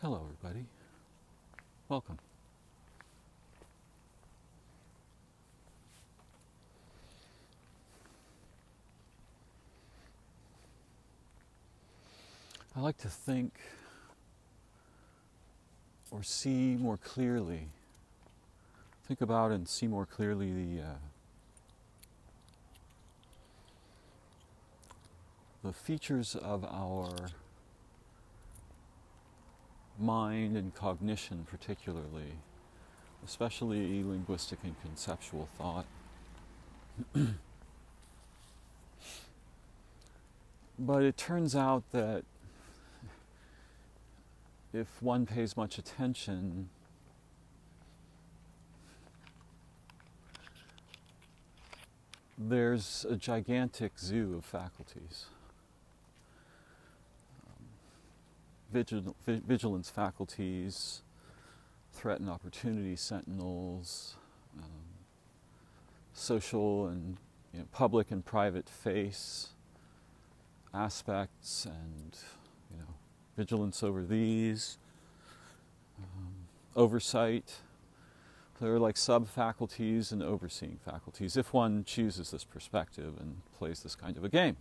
Hello, everybody. Welcome. I like to think or see more clearly, think about and see more clearly the features of our mind and cognition particularly, especially linguistic and conceptual thought. But it turns out that if one pays much attention, there's a gigantic zoo of faculties. Vigilance faculties, threat and opportunity sentinels, social and public and private face aspects, and vigilance over these, oversight. There are like sub-faculties and overseeing faculties, if one chooses this perspective and plays this kind of a game.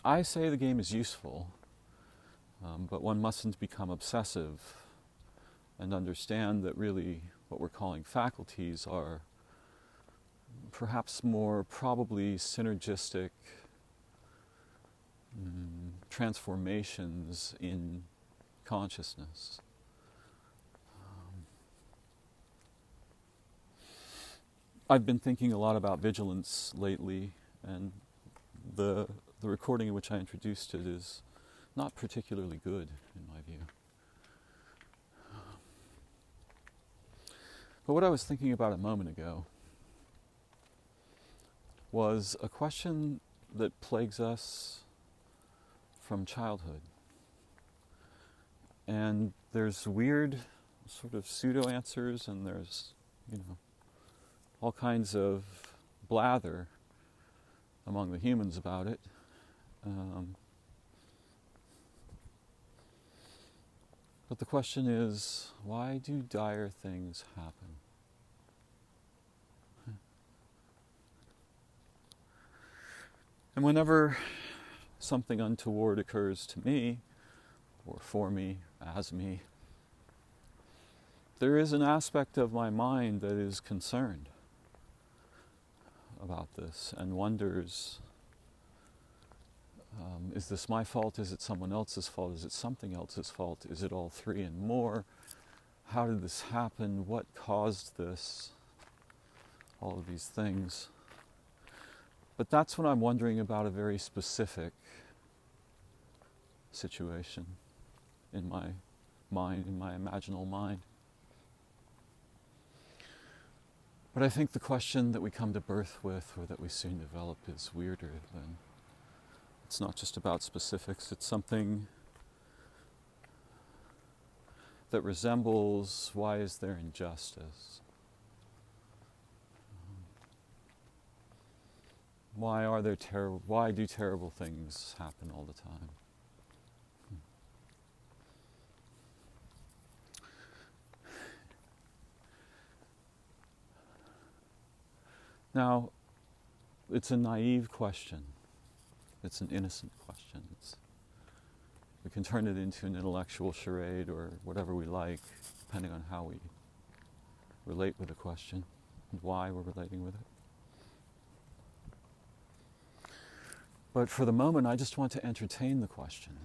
I say the game is useful, but one mustn't become obsessive and understand that really what we're calling faculties are perhaps more probably synergistic transformations in consciousness. I've been thinking a lot about vigilance lately, and the recording in which I introduced it is not particularly good, in my view. But what I was thinking about a moment ago was a question that plagues us from childhood. And there's weird sort of pseudo-answers, and there's, all kinds of blather among the humans about it. But the question is, why do dire things happen? And whenever something untoward occurs to me, or for me, as me, there is an aspect of my mind that is concerned about this and wonders, is this my fault? Is it someone else's fault? Is it something else's fault? Is it all three and more? How did this happen? What caused this? All of these things. But that's when I'm wondering about a very specific situation in my mind, in my imaginal mind. But I think the question that we come to birth with, or that we soon develop, is weirder than, it's not just about specifics, it's something that resembles, why is there injustice? Why do terrible things happen all the time? Now, it's a naive question. It's an innocent question. We can turn it into an intellectual charade or whatever we like, depending on how we relate with the question and why we're relating with it. But for the moment, I just want to entertain the question.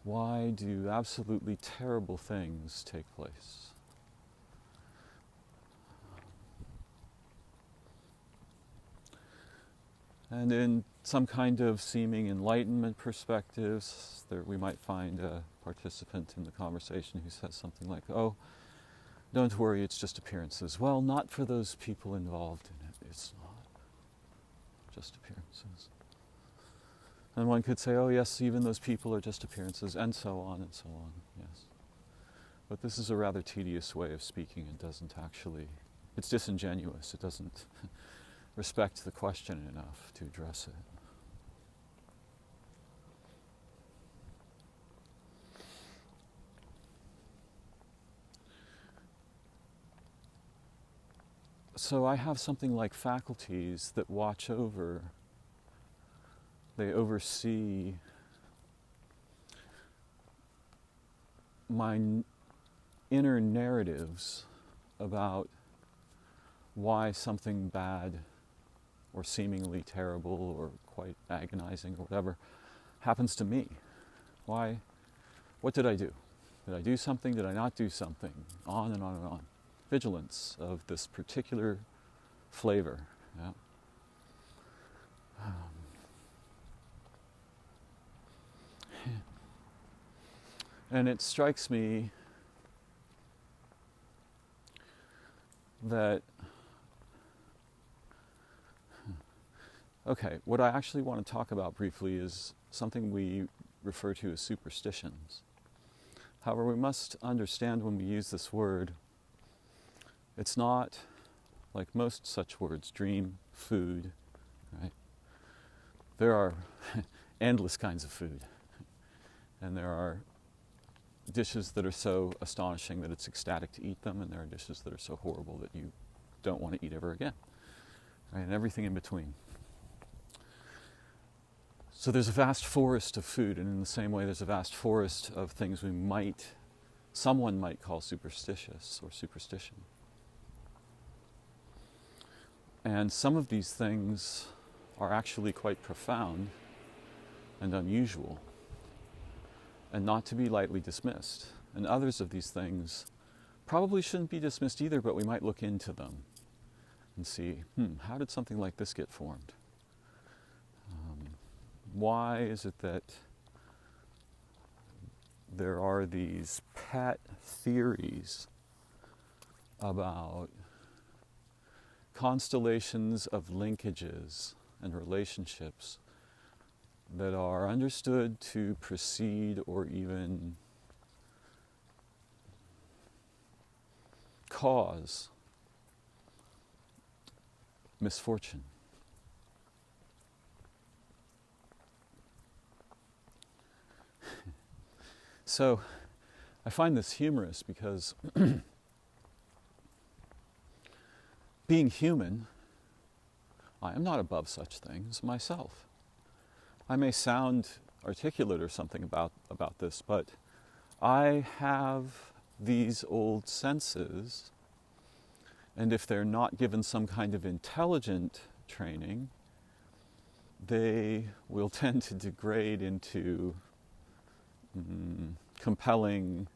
Why do absolutely terrible things take place? And in some kind of seeming enlightenment perspectives, we might find a participant in the conversation who says something like, oh, don't worry, it's just appearances. Well, not for those people involved in it. It's not just appearances. And one could say, oh yes, even those people are just appearances, and so on, yes. But this is a rather tedious way of speaking and doesn't actually, it's disingenuous. It doesn't respect the question enough to address it. So I have something like faculties that watch over, they oversee my inner narratives about why something bad or seemingly terrible or quite agonizing or whatever happens to me. Why? What did I do? Did I do something? Did I not do something? On and on and on. Vigilance of this particular flavor. Yeah. And it strikes me that, okay, what I actually want to talk about briefly is something we refer to as superstitions. However, we must understand when we use this word, it's not like most such words, dream, food, right? There are endless kinds of food. And there are dishes that are so astonishing that it's ecstatic to eat them, and there are dishes that are so horrible that you don't want to eat ever again, right? And everything in between. So there's a vast forest of food, and in the same way there's a vast forest of things someone might call superstitious or superstition. And some of these things are actually quite profound and unusual, and not to be lightly dismissed. And others of these things probably shouldn't be dismissed either, but we might look into them and see, how did something like this get formed? Why is it that there are these pet theories about constellations of linkages and relationships that are understood to precede or even cause misfortune? So I find this humorous because being human, I am not above such things myself. I may sound articulate or something about this, but I have these old senses, and if they're not given some kind of intelligent training, they will tend to degrade into compelling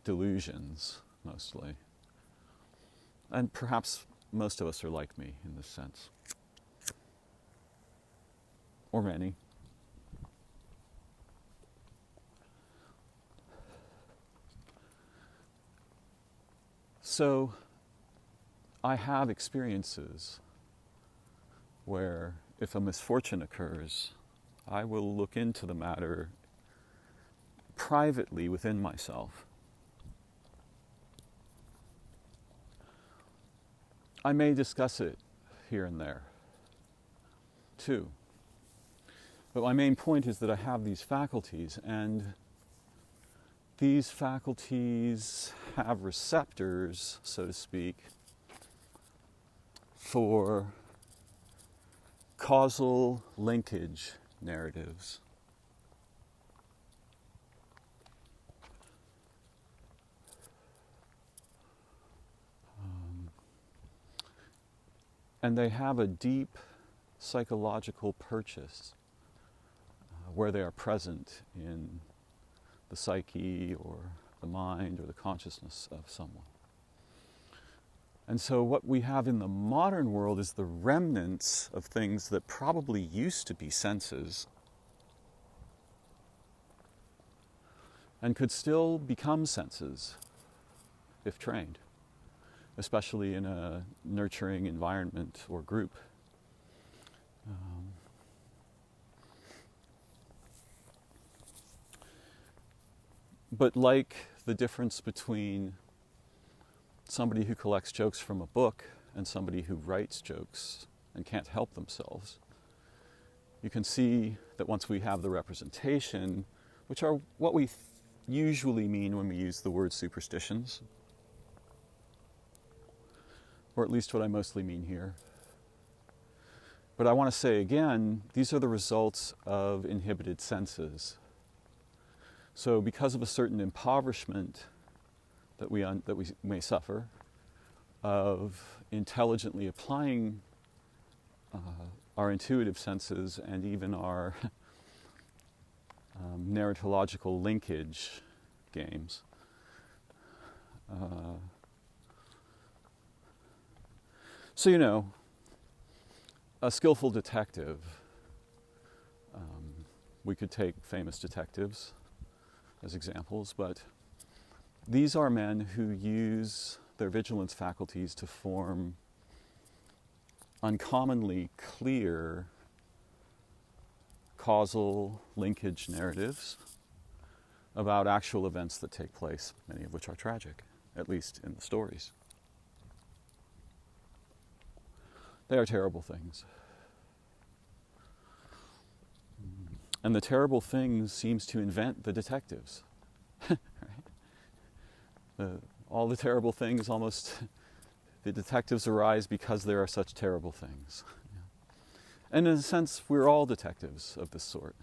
delusions, mostly. And perhaps most of us are like me in this sense. Or many. So, I have experiences where if a misfortune occurs, I will look into the matter privately within myself. I may discuss it here and there, too. But my main point is that I have these faculties, and these faculties have receptors, so to speak, for causal linkage narratives. And they have a deep psychological purchase where they are present in the psyche or the mind or the consciousness of someone. And so what we have in the modern world is the remnants of things that probably used to be senses and could still become senses if trained, especially in a nurturing environment or group. But like the difference between somebody who collects jokes from a book and somebody who writes jokes and can't help themselves, you can see that once we have the representation, which are what we usually mean when we use the word superstitions, or at least what I mostly mean here. But I want to say again, these are the results of inhibited senses. So because of a certain impoverishment that we may suffer of intelligently applying our intuitive senses and even our narratological linkage games, so you know, a skillful detective, we could take famous detectives as examples, but these are men who use their vigilance faculties to form uncommonly clear causal linkage narratives about actual events that take place, many of which are tragic, at least in the stories. They are terrible things. And the terrible thing seems to invent the detectives. Right? All the terrible things, almost, the detectives arise because there are such terrible things. And in a sense, we're all detectives of this sort.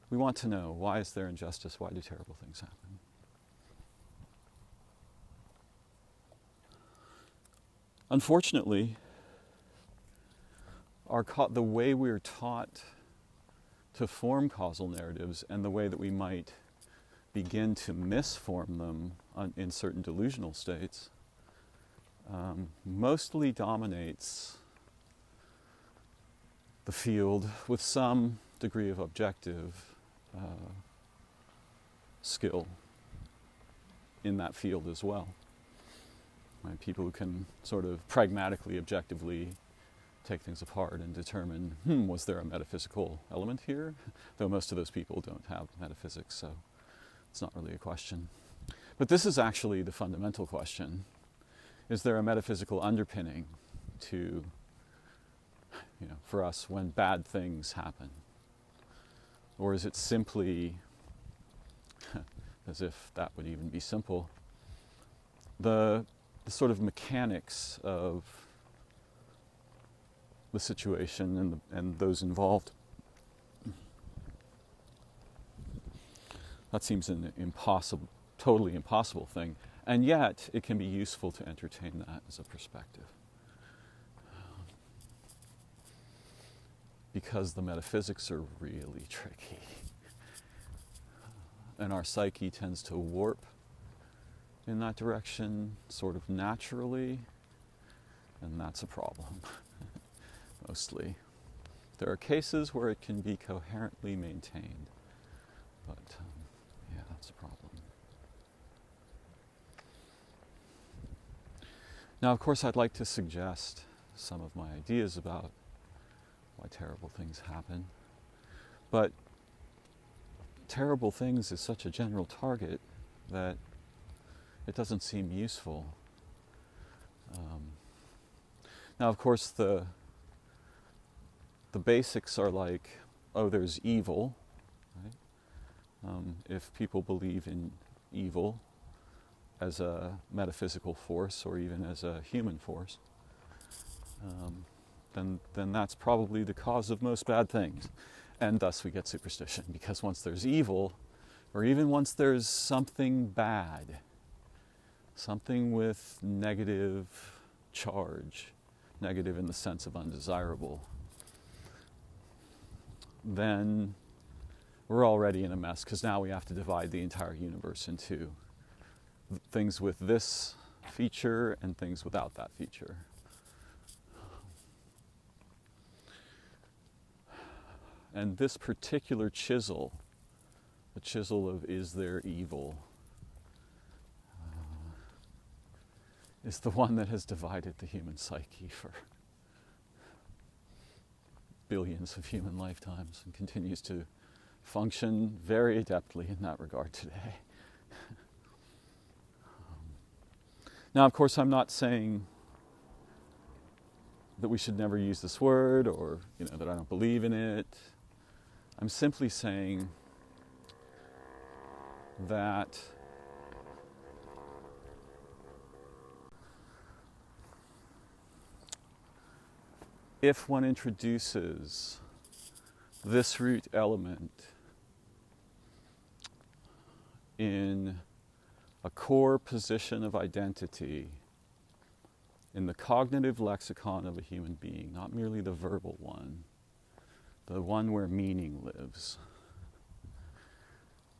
We want to know, why is there injustice? Why do terrible things happen? Unfortunately, the way we're taught to form causal narratives and the way that we might begin to misform them in certain delusional states mostly dominates the field with some degree of objective skill in that field as well. Right? People who can sort of pragmatically, objectively take things apart and determine, was there a metaphysical element here? Though most of those people don't have metaphysics, so it's not really a question. But this is actually the fundamental question. Is there a metaphysical underpinning to, for us when bad things happen? Or is it simply, as if that would even be simple, the sort of mechanics of the situation and those involved? That seems an totally impossible thing, and yet it can be useful to entertain that as a perspective. Because the metaphysics are really tricky. And our psyche tends to warp in that direction sort of naturally, and that's a problem. Mostly. There are cases where it can be coherently maintained, but yeah, that's a problem. Now, of course, I'd like to suggest some of my ideas about why terrible things happen, but terrible things is such a general target that it doesn't seem useful. Now, of course, the basics are like, there's evil, right? If people believe in evil as a metaphysical force or even as a human force, then that's probably the cause of most bad things. And thus we get superstition, because once there's evil, or even once there's something bad, something with negative charge, negative in the sense of undesirable, then we're already in a mess, because now we have to divide the entire universe into things with this feature and things without that feature. And this particular chisel, the chisel of is there evil, is the one that has divided the human psyche for billions of human lifetimes and continues to function very adeptly in that regard today. Now, of course, I'm not saying that we should never use this word or that I don't believe in it. I'm simply saying that if one introduces this root element in a core position of identity in the cognitive lexicon of a human being, not merely the verbal one, the one where meaning lives.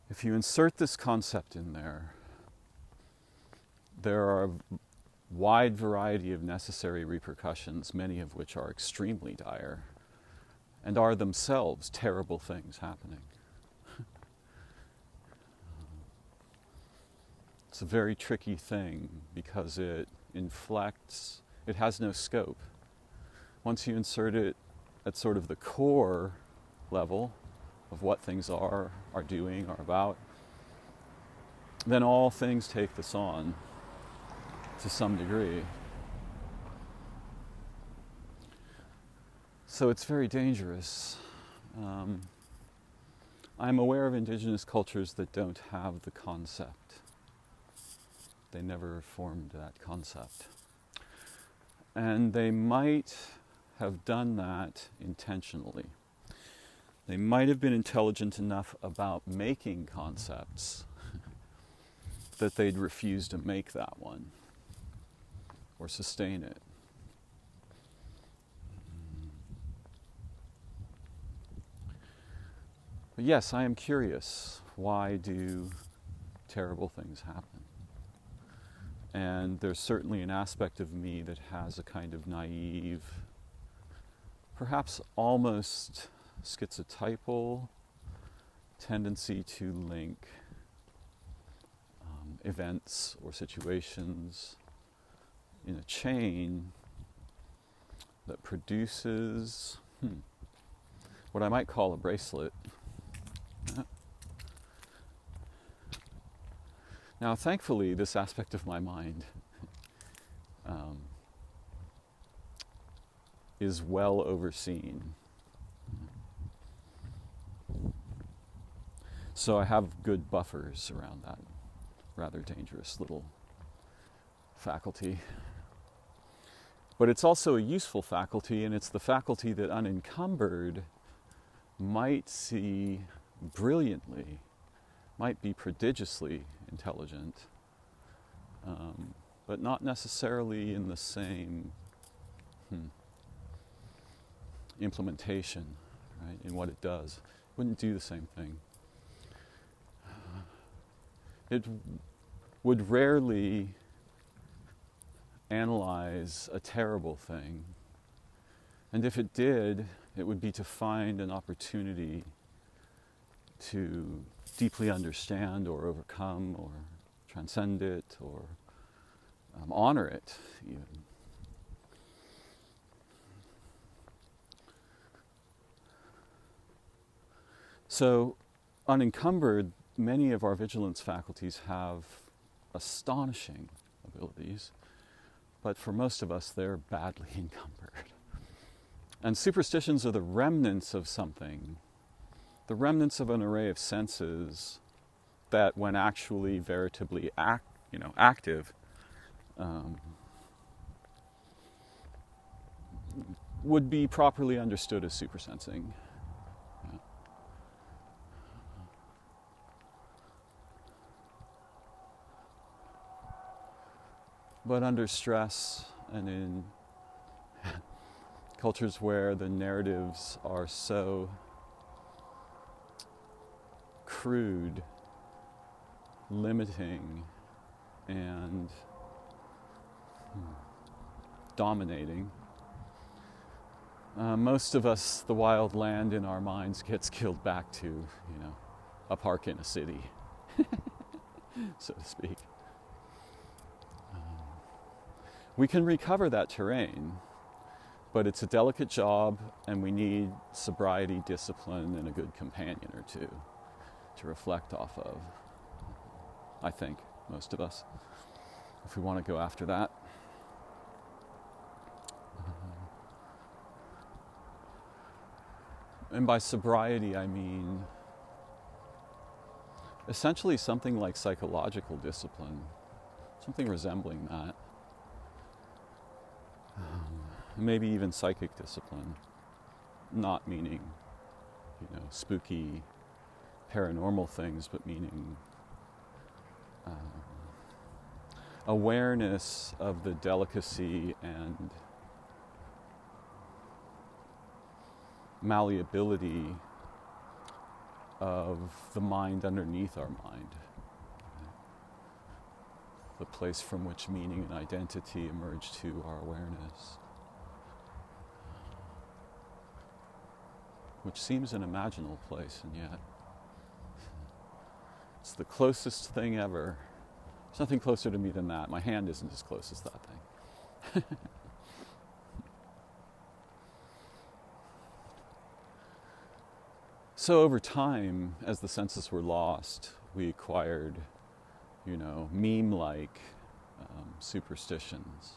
If you insert this concept in there, there are a wide variety of necessary repercussions, many of which are extremely dire, and are themselves terrible things happening. It's a very tricky thing because it inflects, it has no scope. Once you insert it at sort of the core level of what things are doing, are about, then all things take this on to some degree. So it's very dangerous. I'm aware of indigenous cultures that don't have the concept. They never formed that concept. And they might have done that intentionally. They might have been intelligent enough about making concepts that they'd refuse to make that one or sustain it. But yes, I am curious. Why do terrible things happen? And there's certainly an aspect of me that has a kind of naive, perhaps almost schizotypal tendency to link events or situations in a chain that produces what I might call a bracelet. Now, thankfully, this aspect of my mind is well overseen. So I have good buffers around that rather dangerous little faculty. But it's also a useful faculty, and it's the faculty that unencumbered might see brilliantly, might be prodigiously intelligent, but not necessarily in the same implementation, right, in what it does. It wouldn't do the same thing. It would rarely analyze a terrible thing, and if it did, it would be to find an opportunity to deeply understand or overcome or transcend it or honor it even. So unencumbered, many of our vigilance faculties have astonishing abilities, but for most of us they're badly encumbered. And superstitions are the remnants of something, the remnants of an array of senses that, when actually veritably active, would be properly understood as supersensing. Yeah. But under stress and in cultures where the narratives are so crude, limiting, and dominating, most of us, the wild land in our minds gets killed back to, a park in a city, so to speak. We can recover that terrain, but it's a delicate job, and we need sobriety, discipline, and a good companion or two to reflect off of, I think, most of us, if we want to go after that. And by sobriety, I mean essentially something like psychological discipline, something resembling that. maybe even psychic discipline, not meaning, spooky, paranormal things, but meaning awareness of the delicacy and malleability of the mind underneath our mind, the place from which meaning and identity emerge to our awareness, which seems an imaginal place, and yet it's the closest thing ever. There's nothing closer to me than that. My hand isn't as close as that thing. So over time, as the senses were lost, we acquired, meme-like superstitions.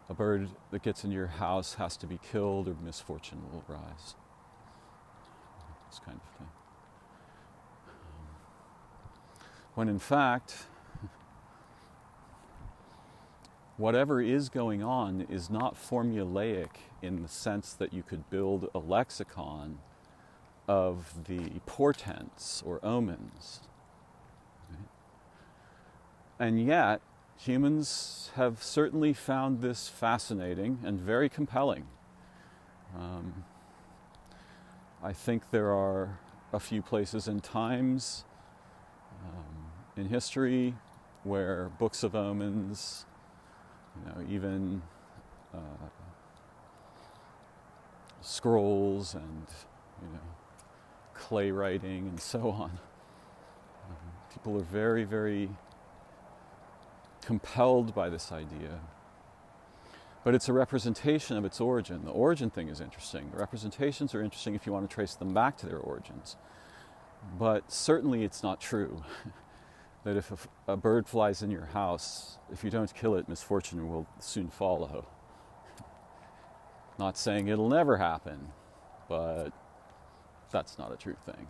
A bird that gets into your house has to be killed or misfortune will arise. This kind of thing. When in fact, whatever is going on is not formulaic in the sense that you could build a lexicon of the portents or omens. Right? And yet, humans have certainly found this fascinating and very compelling. I think there are a few places and times in history where books of omens, even scrolls and, clay writing and so on. People are very, very compelled by this idea. But it's a representation of its origin. The origin thing is interesting. The representations are interesting if you want to trace them back to their origins. But certainly it's not true that if a bird flies in your house, if you don't kill it, misfortune will soon follow. Not saying it'll never happen, but that's not a true thing.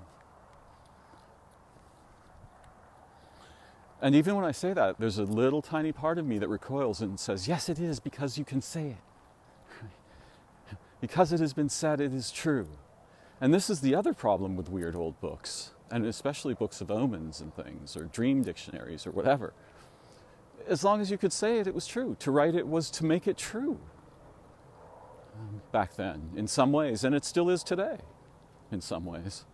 And even when I say that, there's a little tiny part of me that recoils and says, yes, it is, because you can say it. Because it has been said, it is true. And this is the other problem with weird old books, and especially books of omens and things, or dream dictionaries, or whatever. As long as you could say it, it was true. To write it was to make it true. Back then, in some ways, and it still is today, in some ways.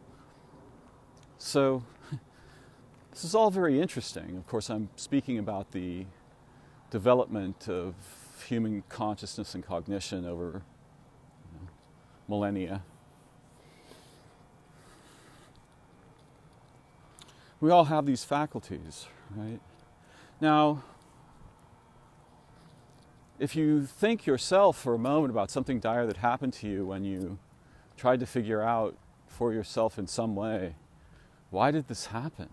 So, this is all very interesting. Of course, I'm speaking about the development of human consciousness and cognition over millennia. We all have these faculties, right? Now, if you think yourself for a moment about something dire that happened to you when you tried to figure out for yourself in some way, why did this happen?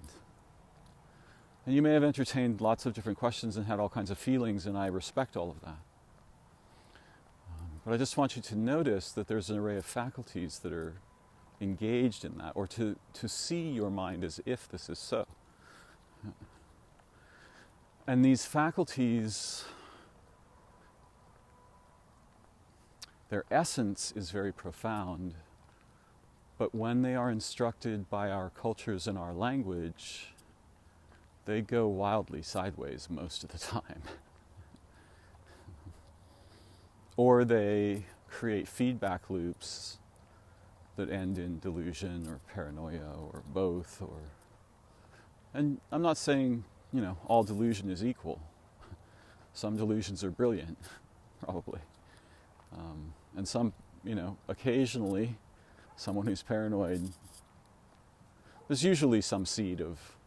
And you may have entertained lots of different questions and had all kinds of feelings, and I respect all of that. But I just want you to notice that there's an array of faculties that are engaged in that, or to see your mind as if this is so. And these faculties, their essence is very profound, but when they are instructed by our cultures and our language, they go wildly sideways most of the time. Or they create feedback loops that end in delusion or paranoia or both. And I'm not saying, all delusion is equal. Some delusions are brilliant, probably. And some, occasionally, someone who's paranoid, there's usually some seed of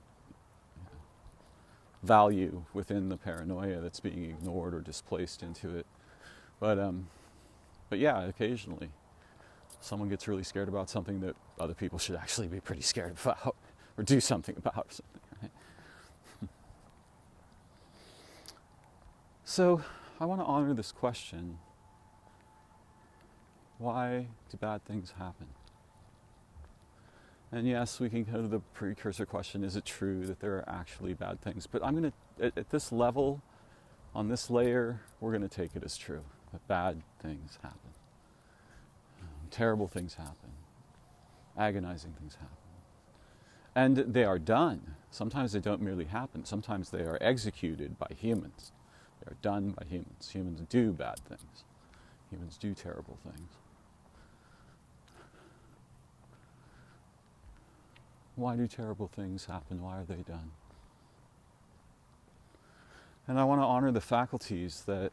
value within the paranoia that's being ignored or displaced into it. But yeah, occasionally someone gets really scared about something that other people should actually be pretty scared about or do something about or something, right? So I want to honor this question. Why do bad things happen? And yes, we can go to the precursor question, is it true that there are actually bad things? But I'm going to, at this level, on this layer, we're going to take it as true. that bad things happen. Terrible things happen. Agonizing things happen. And they are done. Sometimes they don't merely happen. Sometimes they are executed by humans. They are done by humans. Humans do bad things. Humans do terrible things. Why do terrible things happen? Why are they done? And I want to honor the faculties that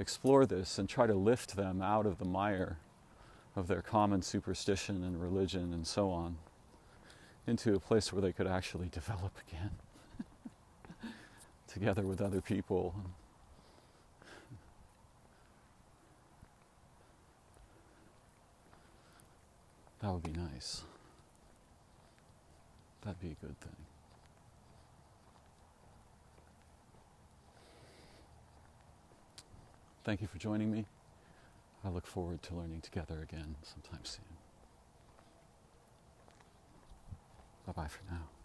explore this and try to lift them out of the mire of their common superstition and religion and so on into a place where they could actually develop again together with other people. That would be nice. That'd be a good thing. Thank you for joining me. I look forward to learning together again sometime soon. Bye-bye for now.